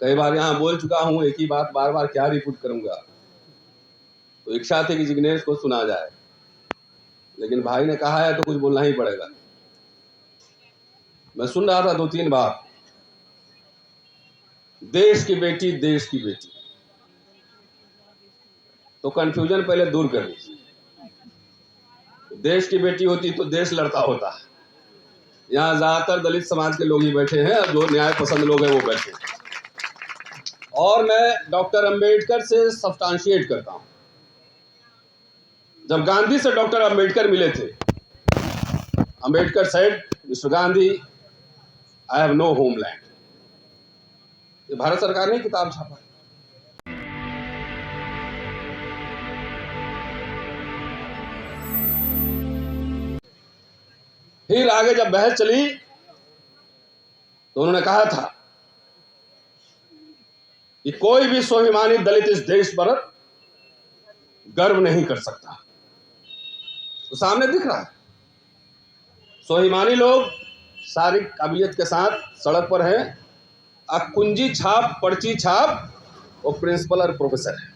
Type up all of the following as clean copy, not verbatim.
कई बार यहाँ बोल चुका हूँ, एक ही बात बार बार क्या रिपीट करूंगा। तो इच्छा थी कि जिग्नेश को सुना जाए, लेकिन भाई ने कहा है तो कुछ बोलना ही पड़ेगा। मैं सुन रहा था 2-3 बार, देश की बेटी, देश की बेटी। तो कंफ्यूजन पहले दूर करनी। देश की बेटी होती तो देश लड़ता होता। यहाँ ज्यादातर दलित समाज के लोग ही बैठे हैं, जो न्याय पसंद लोग हैं वो बैठे हैं। और मैं डॉक्टर अंबेडकर से सब्सटेंशिएट करता हूं। जब गांधी से डॉक्टर अंबेडकर मिले थे, Ambedkar said, mister Gandhi, I have no homeland. ये भारत सरकार ने किताब छापा। फिर आगे जब बहस चली तो उन्होंने कहा था कि कोई भी स्वाभिमानी दलित इस देश पर गर्व नहीं कर सकता। तो सामने दिख रहा है, स्वाभिमानी लोग सारी काबिलियत के साथ सड़क पर हैं। अब कुंजी छाप, पर्ची छाप, वो प्रिंसिपल और प्रोफेसर है।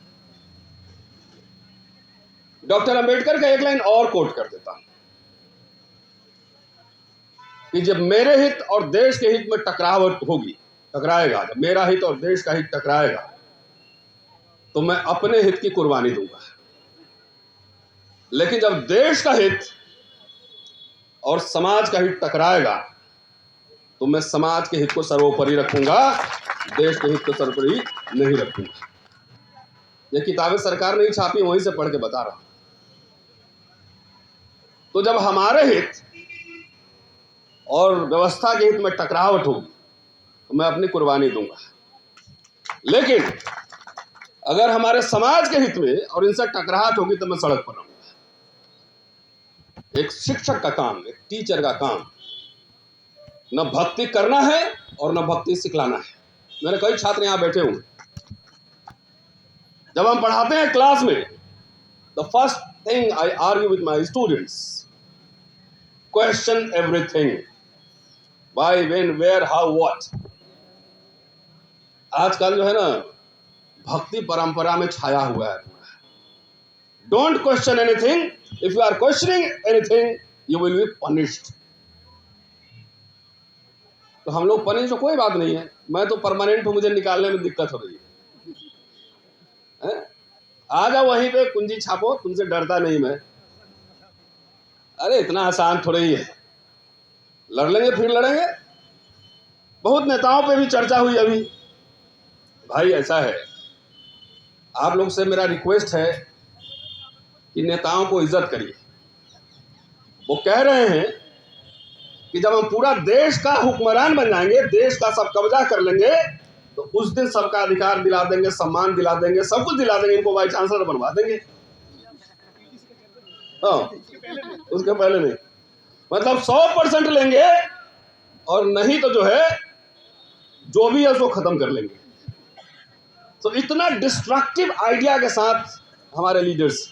डॉक्टर अंबेडकर का एक लाइन और कोट कर देता हूं कि जब मेरे हित और देश के हित में टकराएगा, जब मेरा हित और देश का हित टकराएगा, तो मैं अपने हित की कुर्बानी दूंगा। लेकिन जब देश का हित और समाज का हित टकराएगा, तो मैं समाज के हित को सर्वोपरि रखूंगा, देश के हित को सर्वोपरि नहीं रखूंगा। ये किताबें सरकार ने ही छापी, वहीं से पढ़ के बता रहा हूं। तो जब हमारे हित और व्यवस्था के हित में टकरावट होगी, तो मैं अपनी कुर्बानी दूंगा। लेकिन अगर हमारे समाज के हित में और इनसे टकराहट होगी, तो मैं सड़क पर रहूंगा। एक शिक्षक का काम, एक टीचर का काम, न भक्ति करना है और न भक्ति सिखलाना है। मेरे कई छात्र यहां बैठे हुए, जब हम पढ़ाते हैं क्लास में, the first thing I argue with my students, question everything, why, when, where, how, what. आजकल जो है ना, भक्ति परंपरा में छाया हुआ है। Don't question anything, if you are questioning anything you will be punished. तो हम लोग पनिश, तो कोई बात नहीं है, मैं तो परमानेंट हूं, मुझे निकालने में दिक्कत हो रही है। आ जाओ वहीं पे, कुंजी छापो, तुमसे डरता नहीं मैं। अरे इतना आसान थोड़ा ही है, लड़ लेंगे, फिर लड़ेंगे। बहुत नेताओं पे भी चर्चा हुई अभी। भाई ऐसा है, आप लोग से मेरा रिक्वेस्ट है कि नेताओं को इज्जत करिए। वो कह रहे हैं कि जब हम पूरा देश का हुक्मरान बन जाएंगे, देश का सब कब्जा कर लेंगे, तो उस दिन सबका अधिकार दिला देंगे, सम्मान दिला देंगे, सब कुछ दिला देंगे, इनको वाइस चांसलर बनवा देंगे। हाँ, उसके पहले नहीं। मतलब 100% लेंगे, और नहीं तो जो है, जो भी है उसको खत्म कर लेंगे। तो इतना डिस्ट्रक्टिव आइडिया के साथ हमारे लीडर्स।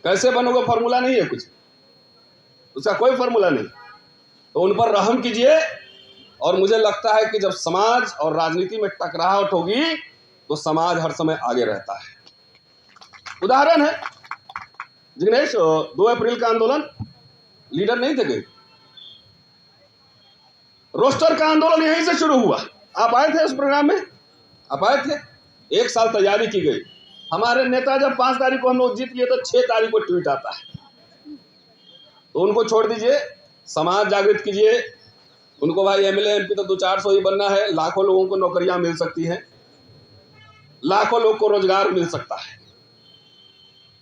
कैसे बनोगे, फॉर्मूला नहीं है कुछ, उसका कोई फॉर्मूला नहीं। तो उन पर रहम कीजिए। और मुझे लगता है कि जब समाज और राजनीति में टकराहट होगी, तो समाज हर समय आगे रहता है। उदाहरण है जिग्नेश, 2 अप्रैल का आंदोलन, लीडर नहीं थे गए, रोस्टर का आंदोलन यहीं से शुरू हुआ। आप आए थे उस प्रोग्राम में, आप आए थे। 1 साल तैयारी की गई। हमारे नेता जब 5 तारीख को हम लोग जीत लिए, तो 6 तारीख को ट्वीट आता है। तो उनको छोड़ दीजिए, समाज जागृत कीजिए। उनको भाई एमएलए एमपी तो 200-400 ही बनना है, लाखों लोगों को नौकरियां मिल सकती हैं, लाखों लोग को रोजगार मिल सकता है।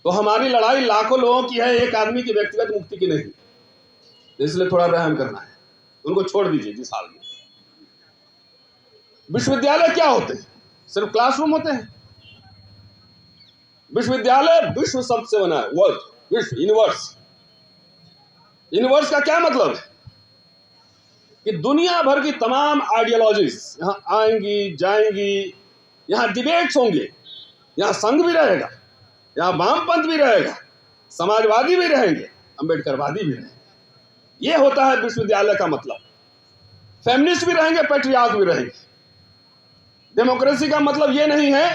तो हमारी लड़ाई लाखों लोगों की है, एक आदमी की व्यक्तिगत मुक्ति की नहीं। इसलिए थोड़ा रहम करना है, उनको छोड़ दीजिए जिस हाल में। विश्वविद्यालय क्या होते हैं? सिर्फ क्लासरूम होते हैं? विश्वविद्यालय विश्व शब्द से बना है, वर्ल्ड, विश्व, यूनिवर्स। यूनिवर्स का क्या मतलब है? कि दुनिया भर की तमाम आइडियोलॉजीज यहां आएंगी, जाएंगी, यहां डिबेट्स होंगे, यहां संघ भी रहेगा, यहां वामपंथ भी रहेगा, समाजवादी भी रहेंगे, अंबेडकरवादी भी रहेंगे। यह होता है विश्वविद्यालय का मतलब। फेमिनिस्ट भी रहेंगे, पैट्रियार्क भी रहेंगे। डेमोक्रेसी का मतलब ये नहीं है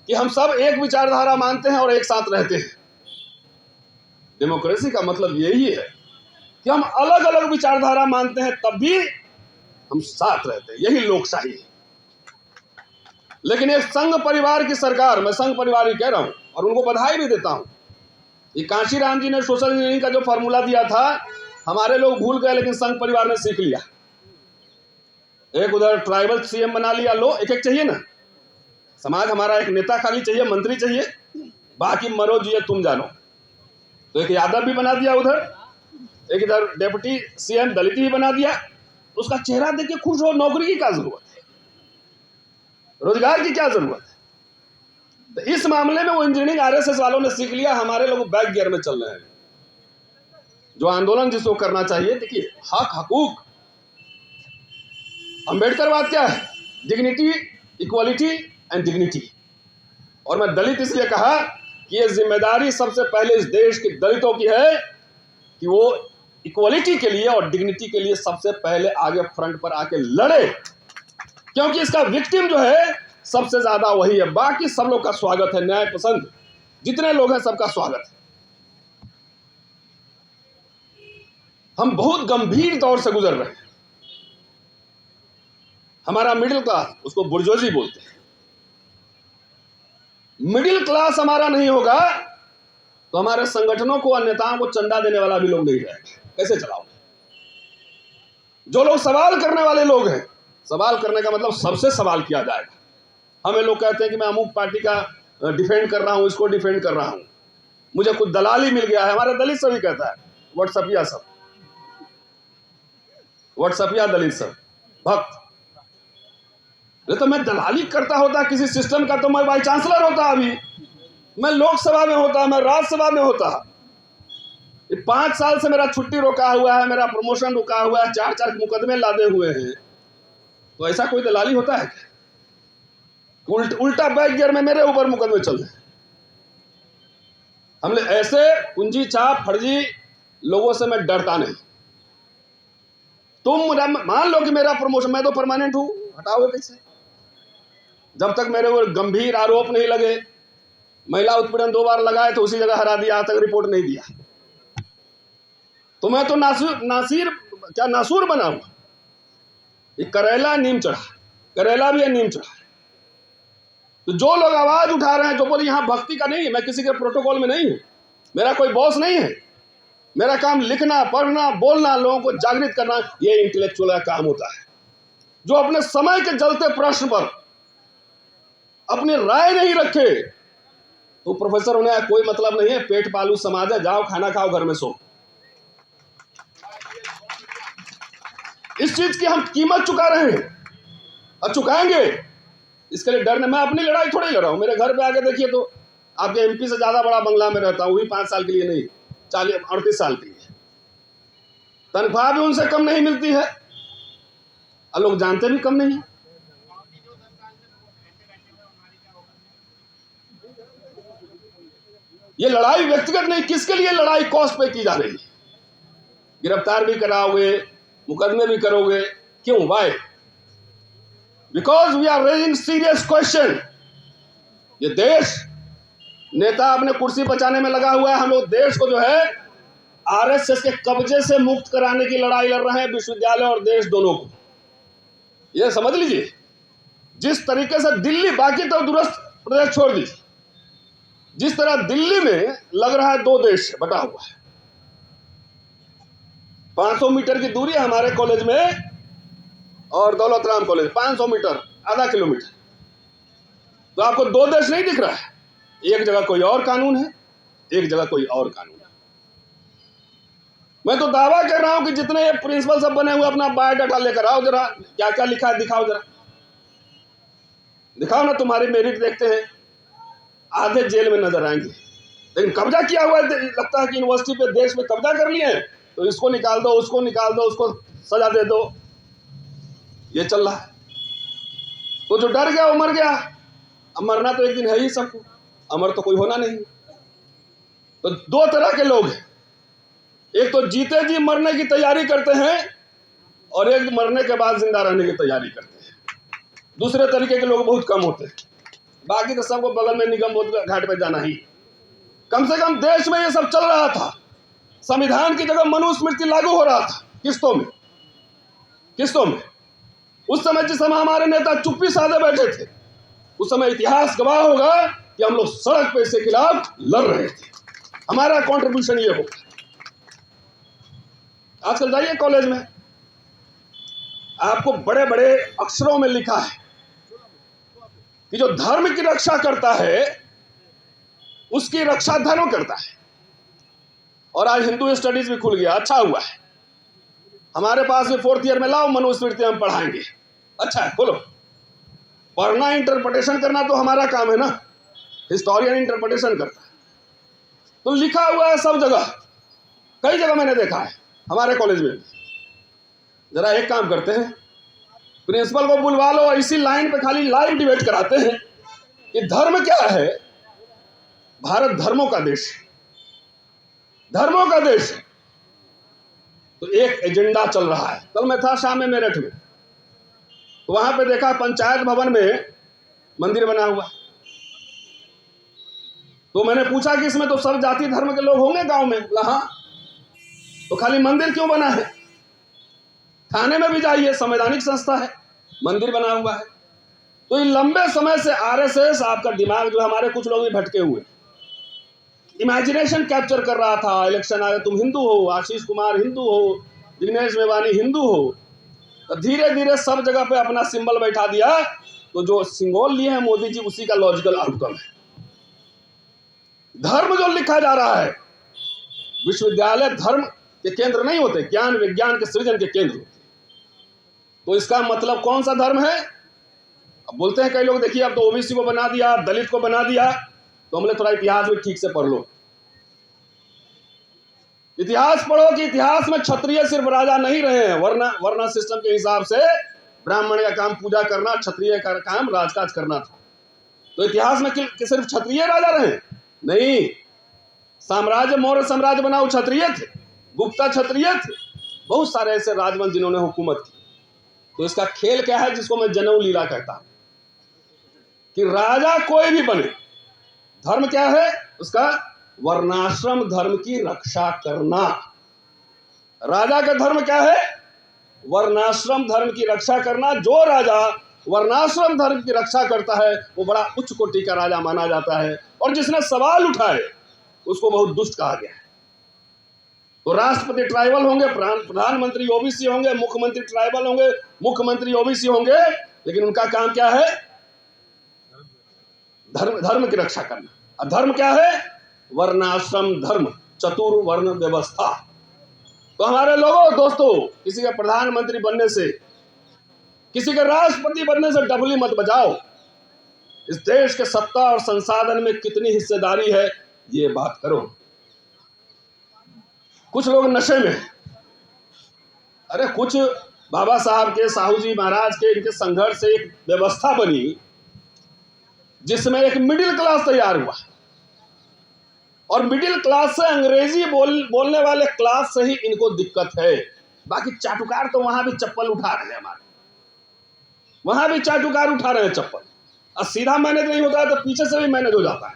कि हम सब एक विचारधारा मानते हैं और एक साथ रहते हैं। डेमोक्रेसी का मतलब यही है कि हम अलग अलग विचारधारा मानते हैं तब भी हम साथ रहते हैं। यही लोकशाही है। लेकिन एक संघ परिवार की सरकार, मैं संघ परिवार ही कह रहा हूं और उनको बधाई भी देता हूं। ये कांशीराम जी ने सोशल इंजीनियरिंग का जो फॉर्मूला दिया था, हमारे लोग भूल गए, लेकिन संघ परिवार ने सीख लिया। एक उधर ट्राइबल सीएम बना लिया, लो एक एक चाहिए ना, समाज हमारा एक नेता खाली चाहिए, मंत्री चाहिए, बाकी मरो जिए तुम जानो। तो एक यादव भी बना दिया उधर, एक इधर डेप्यूटी सीएम दलित भी बना दिया। उसका चेहरा देख के खुश हो। नौकरी की क्या जरूरत है, रोजगार की क्या जरूरत है। तो इस मामले में वो इंजीनियरिंग आरएसएस वालों ने सीख लिया। हमारे लोग बैक गियर में चल रहे हैं। जो आंदोलन जिसको करना चाहिए, देखिए हक हकूक, अंबेडकरवाद क्या है, डिग्निटी, इक्वालिटी एंड डिग्निटी। और मैं दलित इसलिए कहा कि ये जिम्मेदारी सबसे पहले इस देश के दलितों की है कि वो इक्वालिटी के लिए और डिग्निटी के लिए सबसे पहले आगे फ्रंट पर आके लड़े, क्योंकि इसका विक्टिम जो है सबसे ज्यादा वही है। बाकी सब लोग का स्वागत है, न्याय पसंद जितने लोग हैं सबका स्वागत है। हम बहुत गंभीर दौर से गुजर रहे हैं। हमारा मिडिल क्लास, उसको बुर्जोजी बोलते हैं, मिडिल क्लास हमारा नहीं होगा तो हमारे संगठनों को और नेताओं को चंदा देने वाला भी लोग नहीं रहेगा। कैसे चलाओगे? जो लोग सवाल करने वाले लोग हैं, सवाल करने का मतलब सबसे सवाल किया जाएगा। हमें लोग कहते हैं कि मैं अमुक पार्टी का डिफेंड कर रहा हूं, इसको डिफेंड कर रहा हूं, मुझे कुछ दलाली मिल गया है। हमारे दलित सभी कहता है, व्हाट्सएपिया सब, व्हाट्सएपिया दलित सब भक्त। तो मैं दलाली करता होता किसी सिस्टम का तो मैं वाइस चांसलर होता, अभी मैं लोकसभा में होता, मैं राज्यसभा में होता। 5 साल से मेरा छुट्टी रोका हुआ है, मेरा प्रमोशन रुका हुआ है, 4 मुकदमे लादे हुए हैं। तो ऐसा कोई दलाली होता है क्या? उल्टा बैक गियर में मेरे ऊपर मुकदमे चल रहे हैं। हमने ऐसे कुंजी छाप फर्जी लोगों से मैं डरता नहीं। तुम मान लो कि मेरा प्रमोशन, मैं तो परमानेंट हूं, हटाओगे कैसे? जब तक मेरे ऊपर गंभीर आरोप नहीं लगे, महिला उत्पीड़न 2 बार लगाए तो उसी जगह हरा दिया, आज तक रिपोर्ट नहीं दिया। तो मैं तो नासूर बना हुआ। ये करेला नीम चढ़ा, करेला भी है नीम चढ़ा। तो जो लोग आवाज उठा रहे हैं, जो बोले यहां भक्ति का नहीं है, मैं किसी के प्रोटोकॉल में नहीं हूं, मेरा कोई बॉस नहीं है, मेरा काम लिखना, पढ़ना, बोलना, लोगों को जागृत करना, ये इंटेलेक्चुअल का काम होता है। जो अपने समय के जलते प्रश्न पर अपनी राय नहीं रखे तो प्रोफेसर होने का कोई मतलब नहीं है। पेट पालू समाज है, जाओ खाना खाओ, घर में सो। इस चीज की हम कीमत चुका रहे हैं और चुकाएंगे। इसके लिए डरने, मैं अपनी लड़ाई थोड़ी लड़ रहा हूं। मेरे घर पे आके देखिए तो आपके एमपी से ज्यादा बड़ा बंगला में रहता हूं, वही 5 साल के लिए नहीं, 38 साल के लिए। तनख्वाह भी उनसे कम नहीं मिलती है और लोग जानते भी कम नहीं। ये लड़ाई व्यक्तिगत नहीं, किसके लिए लड़ाई कॉस्ट पे की जा रही है? गिरफ्तार भी कराओगे, मुकदमे भी करोगे, क्यों? Why? Because we are raising serious question. ये देश, नेता अपने कुर्सी बचाने में लगा हुआ है, हम लोग देश को जो है आरएसएस के कब्जे से मुक्त कराने की लड़ाई लड़ रहे हैं, विश्वविद्यालय और देश दोनों को। ये समझ लीजिए, जिस तरीके से दिल्ली, बाकी तो दूरस्थ प्रदेश छोड़ दीजिए, जिस तरह दिल्ली में लग रहा है 2 देश बटा हुआ है। 500 मीटर की दूरी है हमारे कॉलेज में और दौलत राम कॉलेज, 500 मीटर, आधा किलोमीटर। तो आपको 2 देश नहीं दिख रहा है? एक जगह कोई और कानून है, एक जगह कोई और कानून है। मैं तो दावा कर रहा हूं कि जितने ये प्रिंसिपल सब बने हुए, अपना बायोडाटा लेकर आओ, जरा क्या क्या लिखा है दिखाओ, जरा दिखाओ ना। तुम्हारी मेरिट देखते हैं, आधे जेल में नजर आएंगे। लेकिन कब्जा किया हुआ है, लगता है कि यूनिवर्सिटी पे, देश में कब्जा कर लिए हैं, तो इसको निकाल दो, उसको निकाल दो, उसको सजा दे दो, ये चल रहा है। तो जो डर गया वो मर गया। अब मरना तो एक दिन है ही सबको, अमर तो कोई होना नहीं। तो 2 तरह के लोग हैं, एक तो जीते जी मरने की तैयारी करते हैं और एक मरने के बाद जिंदा रहने की तैयारी करते हैं। दूसरे तरीके के लोग बहुत कम होते हैं, बाकी तो सबको बगल में निगम बोध घाट पे जाना ही। कम से कम देश में ये सब चल रहा था, संविधान की जगह मनुस्मृति लागू हो रहा था किस्तों में। उस समय जिस समय हमारे नेता चुप्पी साधे बैठे थे, उस समय इतिहास गवाह होगा कि हम लोग सड़क पे इसके खिलाफ लड़ रहे थे। हमारा कंट्रीब्यूशन ये होगा। आजकल जाइए कॉलेज में, आपको बड़े बड़े अक्षरों में लिखा है कि जो धर्म की रक्षा करता है उसकी रक्षा धर्म करता है। और आज हिंदू स्टडीज भी खुल गया, अच्छा हुआ है। हमारे पास भी 4th ईयर में लाओ, मनुस्मृति हम पढ़ाएंगे। अच्छा है, खोलो। पढ़ना, इंटरप्रिटेशन करना तो हमारा काम है ना, हिस्टोरियन इंटरप्रिटेशन करता है। तो लिखा हुआ है सब जगह, कई जगह मैंने देखा है हमारे कॉलेज में। जरा एक काम करते हैं, प्रिंसिपल को बुलवा लो, इसी लाइन पे खाली लाइव डिबेट कराते हैं कि धर्म क्या है। भारत धर्मों का देश है, धर्मों का देश है। तो एक एजेंडा चल रहा है। कल मैं था शाम में मेरठ में, तो वहां पे देखा पंचायत भवन में मंदिर बना हुआ। तो मैंने पूछा कि इसमें तो सब जाति धर्म के लोग होंगे गांव में। हाँ, तो खाली मंदिर क्यों बना है? थाने में भी जाइए, संवैधानिक संस्था है, मंदिर बना हुआ है। तो ये लंबे समय से आरएसएस, आपका दिमाग जो हमारे कुछ लोग भी भटके हुए, इमेजिनेशन कैप्चर कर रहा था। इलेक्शन आ गया, तुम हिंदू हो, आशीष कुमार हिंदू हो, दिनेश मेवानी हिंदू हो, तो धीरे धीरे सब जगह पे अपना सिंबल बैठा दिया। तो जो सिंबल लिए हैं मोदी जी, उसी का लॉजिकल आउटकम है। धर्म जो लिखा जा रहा है, विश्वविद्यालय धर्म के केंद्र नहीं होते, ज्ञान विज्ञान के सृजन के केंद्र होते। तो इसका मतलब कौन सा धर्म है? अब बोलते हैं कई लोग, देखिए अब तो ओबीसी को बना दिया, दलित को बना दिया। तो हमने थोड़ा इतिहास भी ठीक से पढ़ लो। इतिहास पढ़ो कि इतिहास में क्षत्रिय सिर्फ राजा नहीं रहे हैं, वरना सिस्टम के हिसाब से ब्राह्मण का काम पूजा करना, क्षत्रिय का काम राजकाज करना था। तो इतिहास में सिर्फ क्षत्रिय राजा रहे? नहीं, साम्राज्य, मौर्य साम्राज्य बनाओ क्षत्रिय थे, गुप्ता क्षत्रिय थे, बहुत सारे ऐसे राजवंश जिन्होंने हुकूमत की। तो इसका खेल क्या है, जिसको मैं जनेऊ लीला कहता हूं, कि राजा कोई भी बने, धर्म क्या है उसका? वर्णाश्रम धर्म की रक्षा करना। राजा का धर्म क्या है? वर्णाश्रम धर्म की रक्षा करना। जो राजा वर्णाश्रम धर्म की रक्षा करता है वो बड़ा उच्च कोटि का राजा माना जाता है, और जिसने सवाल उठाए उसको बहुत दुष्ट कहा गया है। तो राष्ट्रपति ट्राइबल होंगे, प्रधानमंत्री ओबीसी होंगे, मुख्यमंत्री ट्राइबल होंगे, मुख्यमंत्री ओबीसी होंगे, लेकिन उनका काम क्या है? धर्म की रक्षा करना। और धर्म क्या है? वर्णाश्रम धर्म, चतुर्वर्ण व्यवस्था। तो हमारे लोगों, दोस्तों, किसी का प्रधानमंत्री बनने से, किसी के राष्ट्रपति बनने से डबली मत बजाओ। इस देश के सत्ता और संसाधन में कितनी हिस्सेदारी है ये बात करो। कुछ लोग नशे में, अरे कुछ बाबा साहब के, साहू जी महाराज के, इनके संघर्ष से एक व्यवस्था बनी जिसमें एक मिडिल क्लास तैयार हुआ, और मिडिल क्लास से अंग्रेजी बोलने वाले क्लास से ही इनको दिक्कत है। बाकी चाटुकार तो वहां भी चप्पल उठा रहे हैं, हमारे वहां भी चाटुकार उठा रहे हैं चप्पल। और सीधा मैनेज नहीं होता है तो पीछे से भी मैनेज हो जाता है।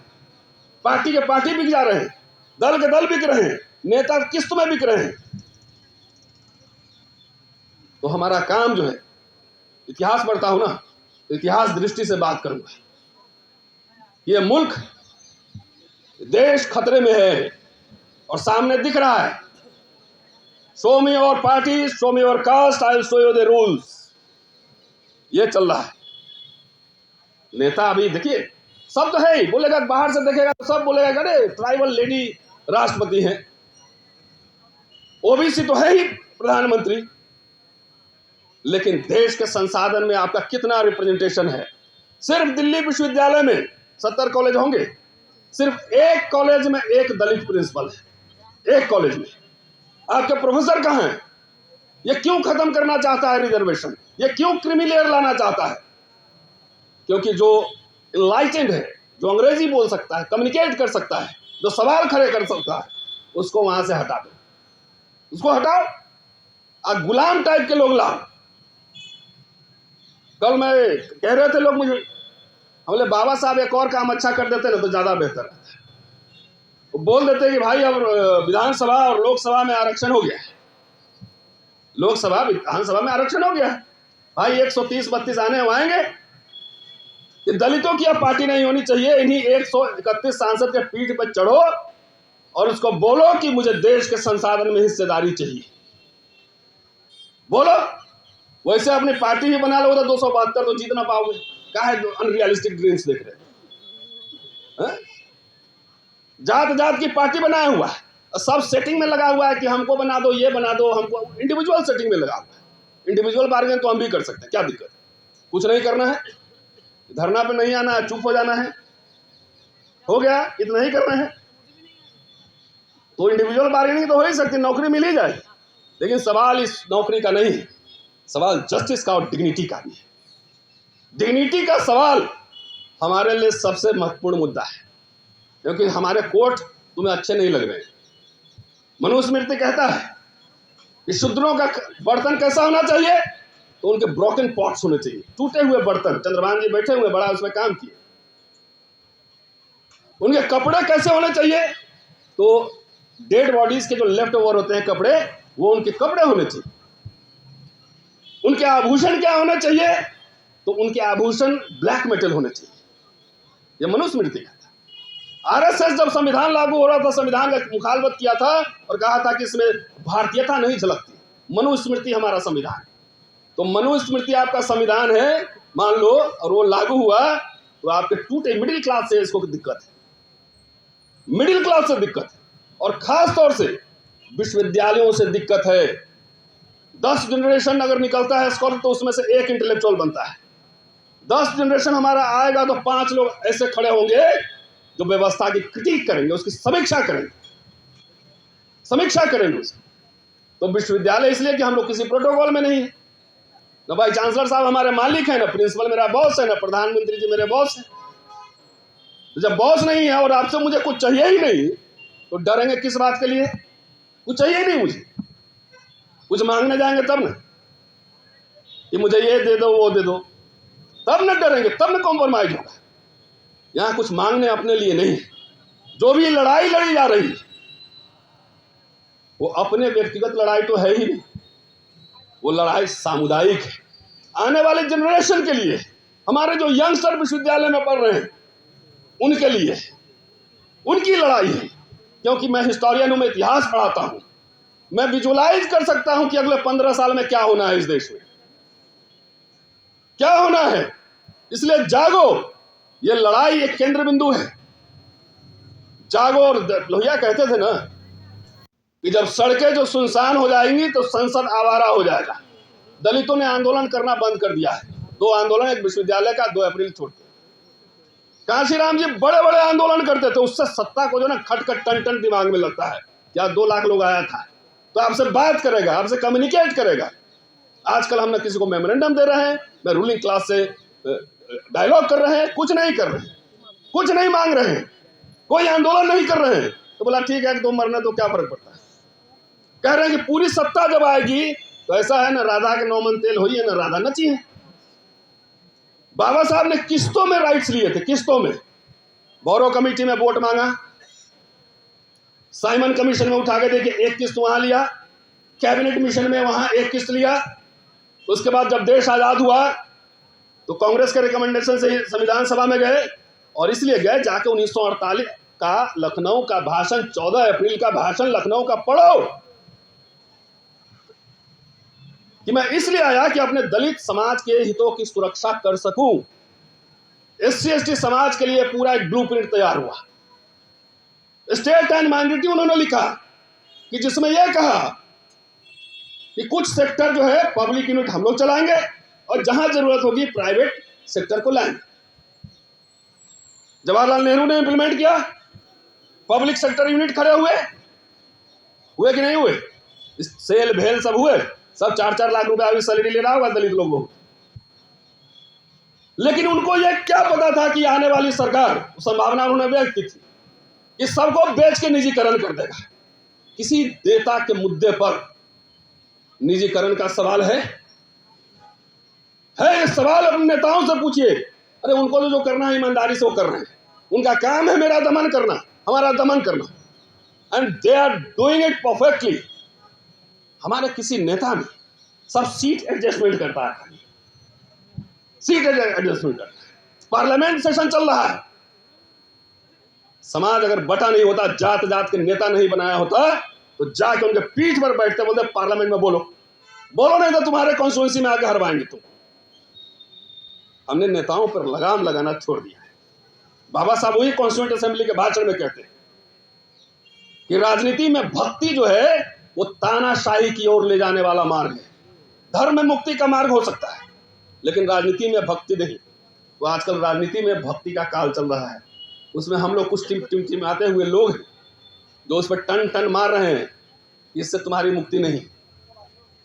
पार्टी के पार्टी बिक जा रहे हैं, दल के दल बिक रहे हैं, नेता किस्त में बिक रहे हैं। तो हमारा काम जो है, इतिहास पढ़ता हूं ना, तो इतिहास दृष्टि से बात करूंगा। ये मुल्क, देश खतरे में है और सामने दिख रहा है। Show me your party, show me your cast, I will show you the rules. ये चल रहा है। नेता अभी देखिए, सब तो है ही, बोलेगा, बाहर से देखेगा तो सब बोलेगा अरे ट्राइबल लेडी राष्ट्रपति हैं, ओबीसी तो है ही प्रधानमंत्री। लेकिन देश के संसाधन में आपका कितना रिप्रेजेंटेशन है? सिर्फ दिल्ली विश्वविद्यालय में 70 कॉलेज होंगे, सिर्फ एक कॉलेज में एक दलित प्रिंसिपल है, एक कॉलेज में। आपके प्रोफेसर कहां हैं? ये क्यों खत्म करना चाहता है रिजर्वेशन? ये क्यों क्रीमी लेयर लाना चाहता है? क्योंकि जो इनलाइटेंड है, जो अंग्रेजी बोल सकता है, कम्युनिकेट कर सकता है, जो सवाल खड़े कर सकता है, उसको वहां से हटा दो, उसको हटाओ और गुलाम टाइप के लोग लाओ। कल मैं कह रहे थे लोग मुझे, हम बोले बाबा साहब एक और काम अच्छा कर देते ना तो ज़्यादा बेहतर रहता। वो बोल देते कि भाई अब विधानसभा और लोकसभा में आरक्षण हो गया है, लोकसभा विधानसभा में आरक्षण हो गया है भाई, 130-32 आने हम आएंगे। ये दलितों की अब पार्टी नहीं होनी चाहिए, इन्हीं 131 सांसद के पीठ पर चढ़ो और उसको बोलो कि मुझे देश के संसाधन में हिस्सेदारी चाहिए, बोलो। वैसे अपनी पार्टी भी बना लो तो 272 तो जीत ना पाओगे, क्या है अनरियलिस्टिक ड्रीम्स देख रहे हैं? जात जात की पार्टी बनाया हुआ है, सब सेटिंग में लगा हुआ है कि हमको बना दो, ये बना दो, हमको इंडिविजुअल सेटिंग में लगा हुआ है। इंडिविजुअल बार्गेन तो हम भी कर सकते हैं, क्या दिक्कत है? कुछ नहीं करना है, धरना पे नहीं आना है, चुप हो जाना है, हो गया, इतना ही करना है। तो इंडिविजुअल बार्गेनिंग तो हो ही सकती, नौकरी मिल ही जाए, लेकिन सवाल इस नौकरी का नहीं है, सवाल जस्टिस का और डिग्निटी का भी है। डिग्निटी का सवाल हमारे लिए सबसे महत्वपूर्ण मुद्दा है, क्योंकि हमारे कोर्ट तुम्हें अच्छे नहीं लग रहे। मनुस्मृति कहता है कि शूद्रों का बर्तन कैसा होना चाहिए, तो उनके ब्रोकन पॉट्स होने चाहिए, टूटे हुए बर्तन। चंद्रभान जी बैठे हुए, बड़ा उसमें काम किए। उनके कपड़े कैसे होने चाहिए, तो डेड बॉडीज के जो लेफ्ट ओवर होते हैं कपड़े, वो उनके कपड़े होने चाहिए। उनके आभूषण क्या होने चाहिए, तो उनके आभूषण ब्लैक मेटल होने चाहिए। ये मनुस्मृति कहता है। आरएसएस जब संविधान लागू हो रहा था, संविधान का मुखालफत किया था और कहा था कि इसमें भारतीयता नहीं झलकती, मनुस्मृति हमारा संविधान। तो मनुस्मृति आपका संविधान है मान लो, और वो लागू हुआ, तो आपके टूटे मिडिल क्लास से इसको दिक्कत है, मिडिल क्लास से दिक्कत है, और खास तौर से विश्वविद्यालयों से दिक्कत है। 10 जनरेशन अगर निकलता है स्कॉलर, तो उसमें से एक इंटेलेक्चुअल बनता है। 10 जनरेशन हमारा आएगा तो 5 लोग ऐसे खड़े होंगे जो व्यवस्था की क्रिटिक करेंगे, उसकी समीक्षा करेंगे, समीक्षा करेंगे उसकी। तो विश्वविद्यालय इसलिए कि हम लोग किसी प्रोटोकॉल में नहीं है ना, भाई चांसलर साहब हमारे मालिक है ना, प्रिंसिपल मेरा बॉस है ना, प्रधानमंत्री जी मेरे बॉस है। तो जब बॉस नहीं है और आपसे मुझे कुछ चाहिए ही नहीं, तो डरेंगे किस बात के लिए? कुछ चाहिए ही नहीं मुझे, कुछ मांगने जाएंगे तब ना कि मुझे ये दे दो वो दे दो, तब न डरेंगे, तब न कॉम्प्रोमाइज होगा। यहां कुछ मांगने अपने लिए नहीं है। जो भी लड़ाई लड़ी जा रही है वो अपने व्यक्तिगत लड़ाई तो है ही नहीं, वो लड़ाई सामुदायिक है, आने वाले जनरेशन के लिए, हमारे जो यंगस्टर विश्वविद्यालय में पढ़ रहे हैं उनके लिए, उनकी लड़ाई है। क्योंकि मैं हिस्टोरियन हूं, मैं इतिहास पढ़ाता हूं, मैं विजुअलाइज कर सकता हूं कि अगले 15 साल में क्या होना है, इस देश में क्या होना है। इसलिए जागो, ये लड़ाई एक केंद्र बिंदु है, जागो। और लोहिया कहते थे ना कि जब सड़कें जो सुनसान हो जाएंगी तो संसद आवारा हो जाएगा। दलितों ने आंदोलन करना बंद कर दिया है, 2 आंदोलन, एक विश्वविद्यालय का, 2 अप्रैल छोड़ के। कांशीराम जी बड़े बड़े आंदोलन करते थे, उससे सत्ता को जो ना खटखट टन टन दिमाग में लगता है, क्या 2 लाख लोग आया था, तो आपसे बात करेगा, आपसे कम्युनिकेट करेगा। आजकल हम ना किसी को मेमोरेंडम दे रहे हैं, ना रूलिंग क्लास से डायलॉग कर रहे हैं, कुछ नहीं कर रहे हैं, कुछ नहीं मांग रहे हैं, कोई आंदोलन नहीं कर रहे हैं। तो बोला ठीक है कि 2 मरने तो क्या फर्क पड़ता है। कह रहे हैं कि पूरी सत्ता जब आएगी तो ऐसा है ना, राधा के 9 मन तेल हुई है ना, राधा नची है। बाबा साहब ने किस्तों में राइट्स लिए थे, किस्तों में। बोरो कमेटी में वोट मांगा, साइमन कमीशन में उठा के देखिए, 1 किस्त वहां लिया, कैबिनेट मिशन में वहां 1 किस्त लिया। उसके बाद जब देश आजाद हुआ तो कांग्रेस के रिकमेंडेशन से संविधान सभा में गए, और इसलिए गए जाके 1948 का लखनऊ का भाषण, 14 अप्रैल का भाषण लखनऊ का पढ़ो, कि मैं इसलिए आया कि अपने दलित समाज के हितों की सुरक्षा कर सकूं। SC ST समाज के लिए पूरा एक ब्लूप्रिंट तैयार हुआ, स्टेट एंड माइनॉरिटी उन्होंने लिखा, कि जिसमें यह कहा कि कुछ सेक्टर जो है पब्लिक यूनिट हम लोग चलाएंगे, और जहां जरूरत होगी प्राइवेट सेक्टर को लाएंगे। जवाहरलाल नेहरू ने इंप्लीमेंट किया, पब्लिक सेक्टर यूनिट खड़े हुए कि नहीं हुए? सेल भेल सब हुए, सब 4-4 लाख रुपए अभी सैलरी ले रहा होगा दलित लोगों को। लेकिन उनको यह क्या पता था कि आने वाली सरकार, संभावना उन्होंने व्यक्त की थी कि सबको बेच के निजीकरण कर देगा। किसी नेता के मुद्दे पर निजीकरण का सवाल है है। ये सवाल अपने नेताओं से पूछिए। अरे उनको तो जो करना है ईमानदारी से वो कर रहे हैं, उनका काम है मेरा दमन करना, हमारा दमन करना, and they are doing it perfectly. हमारे किसी नेता ने सब सीट एडजस्टमेंट करता है, सीट एडजस्टमेंट करता है। पार्लियामेंट सेशन चल रहा है, समाज अगर बटा नहीं होता, जात जात के नेता नहीं बनाया होता, तो जाके उनके पीठ पर बैठते बोलते पार्लियामेंट में बोलो, बोलो नहीं तो तुम्हारे कॉन्स्टिट्यूएंसी में आके हरवाएंगे तुम। हमने नेताओं पर लगाम लगाना छोड़ दिया है। बाबा साहब वही कॉन्स्टिट्यूएंट असेंबली के भाषण में कहते हैं कि राजनीति में भक्ति जो है वो तानाशाही की ओर ले जाने वाला मार्ग है। धर्म में मुक्ति का मार्ग हो सकता है, लेकिन राजनीति में भक्ति नहीं। वो आजकल राजनीति में भक्ति का काल चल रहा है, उसमें हम लोग कुछ टिमटिमाते हुए लोग हैं जो उस पर टन टन मार रहे हैं, इससे तुम्हारी मुक्ति नहीं।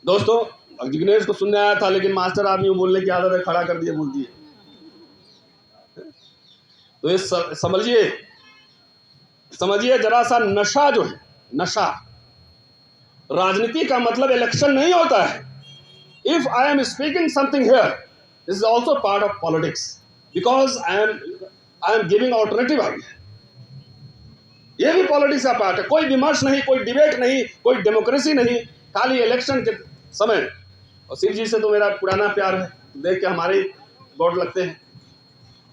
दोस्तों, जिग्नेश को सुनने आया था, लेकिन मास्टर आदमी बोलने की आदत है, खड़ा कर दिए, बोल दिए। तो ये समझिए जरा सा, नशा जो है, नशा, राजनीति का मतलब इलेक्शन नहीं होता है। If I am speaking something here, this is also part of politics, because I am giving alternative idea. ये भी पॉलिटिक्स का पार्ट है। कोई विमर्श नहीं, कोई डिबेट नहीं, कोई डेमोक्रेसी नहीं, खाली इलेक्शन के समय। और शिव जी से तो मेरा पुराना प्यार है, देख के हमारे बोर्ड लगते हैं।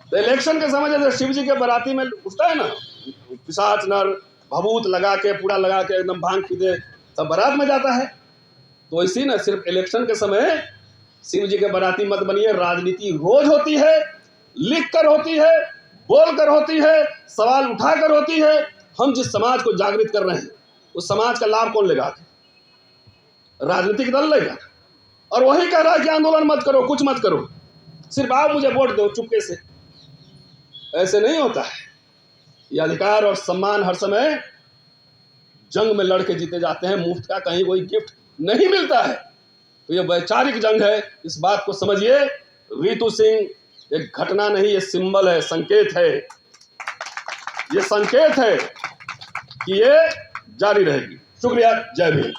तो इलेक्शन के समय जैसे शिव जी के बाराती में उठता है ना, पिशाच नर भभूत लगा के, पूरा लगा के, एकदम भांग पीते सब बारात में जाता है, तो इसी ना सिर्फ इलेक्शन के समय शिव जी के बाराती मत बनिए। राजनीति रोज होती है, लिख कर होती है, बोल कर होती है, सवाल उठा कर होती है। हम जिस समाज को जागृत कर रहे हैं उस समाज का लाभ कौन लेगा? राजनीतिक दल लेगा। और वही कह रहा है कि आंदोलन मत करो, कुछ मत करो, सिर्फ आप मुझे वोट दो चुपके से। ऐसे नहीं होता है। ये अधिकार और सम्मान हर समय जंग में लड़के जीते जाते हैं, मुफ्त का कहीं कोई गिफ्ट नहीं मिलता है। तो ये वैचारिक जंग है, इस बात को समझिए। रितु सिंह एक घटना नहीं, ये सिंबल है, संकेत है, ये संकेत है कि ये जारी रहेगी। शुक्रिया, जय भीम।